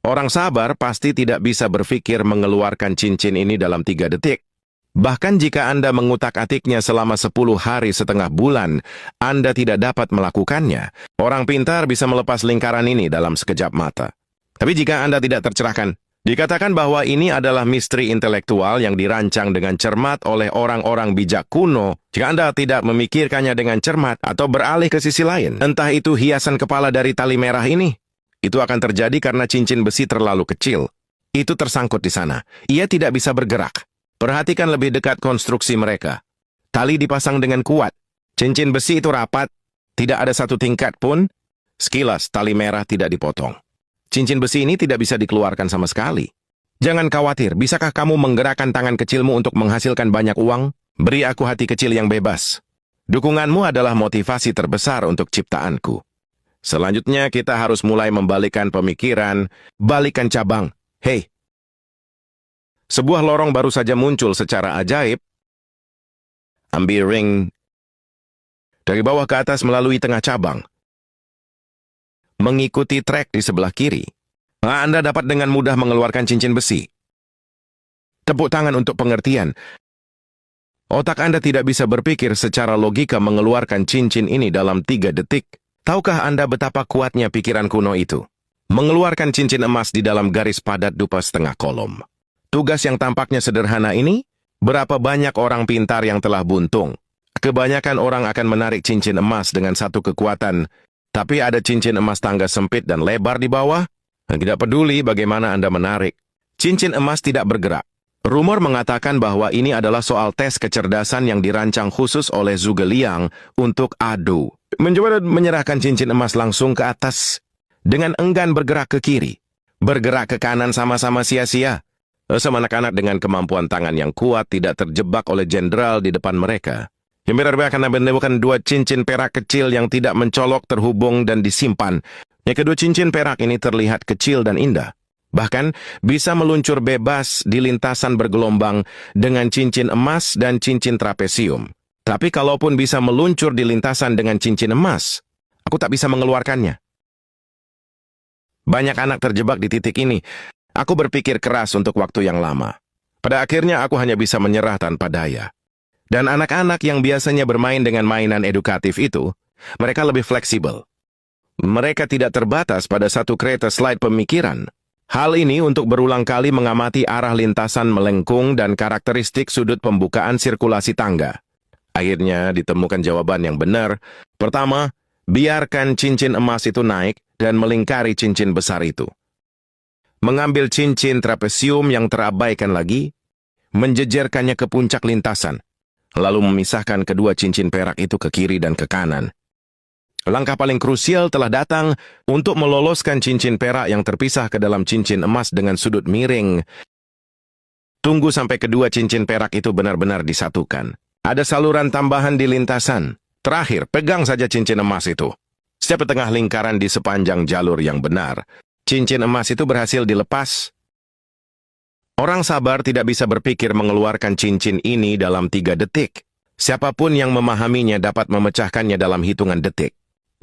Orang sabar pasti tidak bisa berpikir mengeluarkan cincin ini dalam 3 detik. Bahkan jika Anda mengutak-atiknya selama 10 hari setengah bulan, Anda tidak dapat melakukannya. Orang pintar bisa melepas lingkaran ini dalam sekejap mata. Tapi jika Anda tidak tercerahkan, dikatakan bahwa ini adalah misteri intelektual yang dirancang dengan cermat oleh orang-orang bijak kuno. Jika Anda tidak memikirkannya dengan cermat atau beralih ke sisi lain, entah itu hiasan kepala dari tali merah ini, itu akan terjadi karena cincin besi terlalu kecil. Itu tersangkut di sana. Ia tidak bisa bergerak. Perhatikan lebih dekat konstruksi mereka. Tali dipasang dengan kuat. Cincin besi itu rapat. Tidak ada satu tingkat pun. Sekilas, tali merah tidak dipotong. Cincin besi ini tidak bisa dikeluarkan sama sekali. Jangan khawatir, bisakah kamu menggerakkan tangan kecilmu untuk menghasilkan banyak uang? Beri aku hati kecil yang bebas. Dukunganmu adalah motivasi terbesar untuk ciptaanku. Selanjutnya, kita harus mulai membalikkan pemikiran, balikan cabang. Hei! Sebuah lorong baru saja muncul secara ajaib. Ambil ring dari bawah ke atas melalui tengah cabang. Mengikuti trek di sebelah kiri. Anda dapat dengan mudah mengeluarkan cincin besi. Tepuk tangan untuk pengertian. Otak Anda tidak bisa berpikir secara logika mengeluarkan cincin ini dalam 3 detik. Tahukah Anda betapa kuatnya pikiran kuno itu? Mengeluarkan cincin emas di dalam garis padat dupa setengah kolom. Tugas yang tampaknya sederhana ini, berapa banyak orang pintar yang telah buntung. Kebanyakan orang akan menarik cincin emas dengan satu kekuatan, tapi ada cincin emas tangga sempit dan lebar di bawah. Tidak peduli bagaimana Anda menarik. Cincin emas tidak bergerak. Rumor mengatakan bahwa ini adalah soal tes kecerdasan yang dirancang khusus oleh Zhuge Liang untuk adu. Mencoba menyerahkan cincin emas langsung ke atas, dengan enggan bergerak ke kiri. Bergerak ke kanan sama-sama sia-sia. Sama anak-anak dengan kemampuan tangan yang kuat tidak terjebak oleh jenderal di depan mereka. Yang berbeda karena menemukan 2 cincin perak kecil yang tidak mencolok, terhubung, dan disimpan. Yang kedua cincin perak ini terlihat kecil dan indah. Bahkan bisa meluncur bebas di lintasan bergelombang dengan cincin emas dan cincin trapesium. Tapi kalaupun bisa meluncur di lintasan dengan cincin emas, aku tak bisa mengeluarkannya. Banyak anak terjebak di titik ini. Aku berpikir keras untuk waktu yang lama. Pada akhirnya aku hanya bisa menyerah tanpa daya. Dan anak-anak yang biasanya bermain dengan mainan edukatif itu, mereka lebih fleksibel. Mereka tidak terbatas pada satu kereta slide pemikiran. Hal ini untuk berulang kali mengamati arah lintasan melengkung dan karakteristik sudut pembukaan sirkulasi tangga. Akhirnya ditemukan jawaban yang benar. Pertama, biarkan cincin emas itu naik dan melingkari cincin besar itu. Mengambil cincin trapesium yang terabaikan lagi, menjejerkannya ke puncak lintasan, lalu memisahkan kedua cincin perak itu ke kiri dan ke kanan. Langkah paling krusial telah datang untuk meloloskan cincin perak yang terpisah ke dalam cincin emas dengan sudut miring. Tunggu sampai kedua cincin perak itu benar-benar disatukan. Ada saluran tambahan di lintasan. Terakhir, pegang saja cincin emas itu. Setiap tengah lingkaran di sepanjang jalur yang benar. Cincin emas itu berhasil dilepas. Orang sabar tidak bisa berpikir mengeluarkan cincin ini dalam 3 detik. Siapapun yang memahaminya dapat memecahkannya dalam hitungan detik.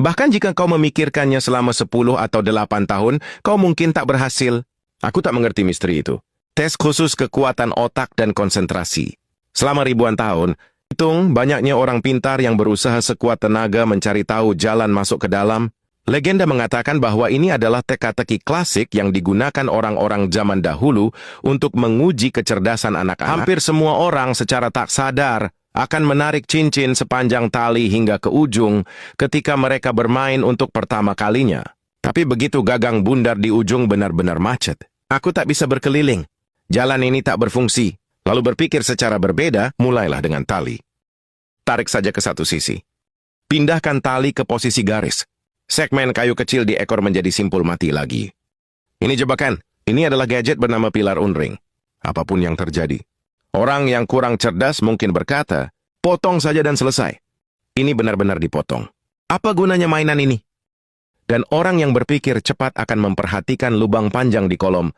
Bahkan jika kau memikirkannya selama 10 atau 8 tahun, kau mungkin tak berhasil. Aku tak mengerti misteri itu. Tes khusus kekuatan otak dan konsentrasi. Selama ribuan tahun, hitung banyaknya orang pintar yang berusaha sekuat tenaga mencari tahu jalan masuk ke dalam. Legenda mengatakan bahwa ini adalah teka-teki klasik yang digunakan orang-orang zaman dahulu untuk menguji kecerdasan anak-anak. Hampir semua orang secara tak sadar akan menarik cincin sepanjang tali hingga ke ujung ketika mereka bermain untuk pertama kalinya. Tapi begitu gagang bundar di ujung benar-benar macet. Aku tak bisa berkeliling. Jalan ini tak berfungsi. Lalu berpikir secara berbeda, mulailah dengan tali. Tarik saja ke satu sisi. Pindahkan tali ke posisi garis. Segmen kayu kecil di ekor menjadi simpul mati lagi. Ini jebakan. Ini adalah gadget bernama pilar unring. Apapun yang terjadi. Orang yang kurang cerdas mungkin berkata, potong saja dan selesai. Ini benar-benar dipotong. Apa gunanya mainan ini? Dan orang yang berpikir cepat akan memperhatikan lubang panjang di kolom.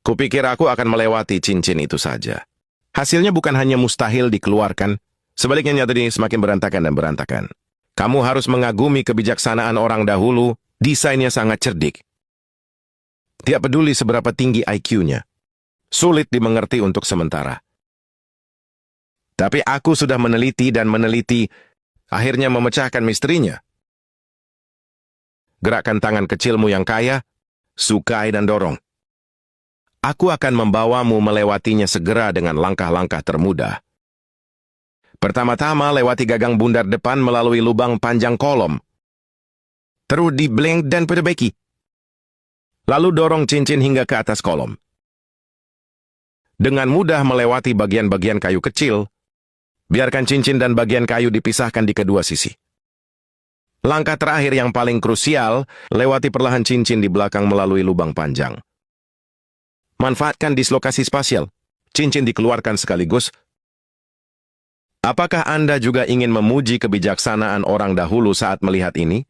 Kupikir aku akan melewati cincin itu saja. Hasilnya bukan hanya mustahil dikeluarkan, sebaliknya nyata ini semakin berantakan dan berantakan. Kamu harus mengagumi kebijaksanaan orang dahulu, desainnya sangat cerdik. Tidak peduli seberapa tinggi IQ-nya. Sulit dimengerti untuk sementara. Tapi aku sudah meneliti dan meneliti, akhirnya memecahkan misterinya. Gerakkan tangan kecilmu yang kaya, sukai dan dorong. Aku akan membawamu melewatinya segera dengan langkah-langkah termudah. Pertama-tama lewati gagang bundar depan melalui lubang panjang kolom. Terus di-blink dan perbaiki. Lalu dorong cincin hingga ke atas kolom. Dengan mudah melewati bagian-bagian kayu kecil, biarkan cincin dan bagian kayu dipisahkan di kedua sisi. Langkah terakhir yang paling krusial, lewati perlahan cincin di belakang melalui lubang panjang. Manfaatkan dislokasi spasial. Cincin dikeluarkan sekaligus. Apakah Anda juga ingin memuji kebijaksanaan orang dahulu saat melihat ini?